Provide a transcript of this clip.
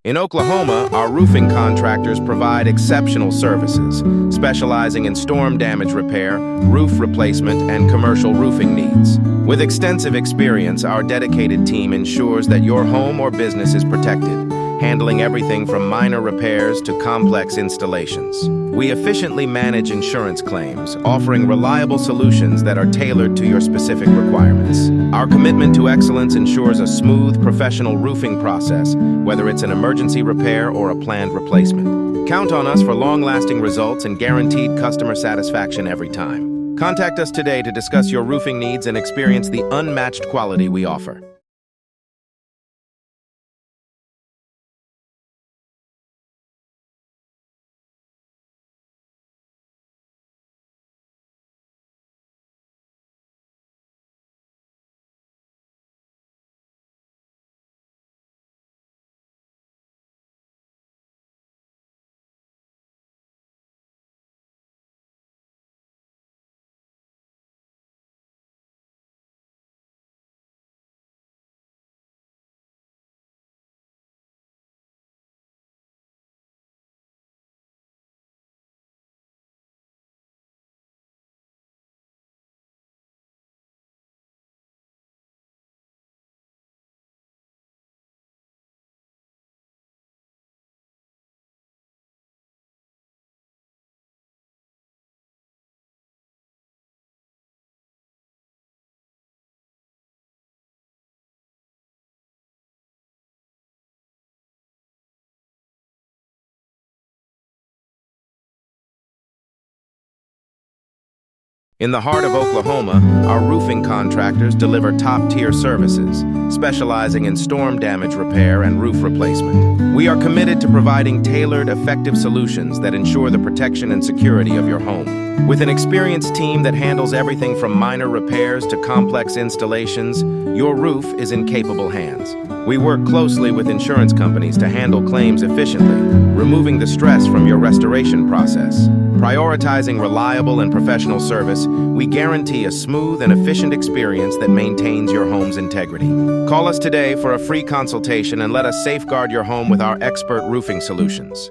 In Oklahoma, our roofing contractors provide exceptional services, specializing in storm damage repair, roof replacement, and commercial roofing needs. With extensive experience, our dedicated team ensures that your home or business is protected, handling everything from minor repairs to complex installations. We efficiently manage insurance claims, offering reliable solutions that are tailored to your specific requirements. Our commitment to excellence ensures a smooth, professional roofing process, whether it's an emergency repair or a planned replacement. Count on us for long-lasting results and guaranteed customer satisfaction every time. Contact us today to discuss your roofing needs and experience the unmatched quality we offer. In the heart of Oklahoma, our roofing contractors deliver top-tier services, specializing in storm damage repair and roof replacement. We are committed to providing tailored, effective solutions that ensure the protection and security of your home. With an experienced team that handles everything from minor repairs to complex installations, your roof is in capable hands. We work closely with insurance companies to handle claims efficiently, removing the stress from your restoration process. Prioritizing reliable and professional service, we guarantee a smooth and efficient experience that maintains your home's integrity. Call us today for a free consultation and let us safeguard your home with our expert roofing solutions.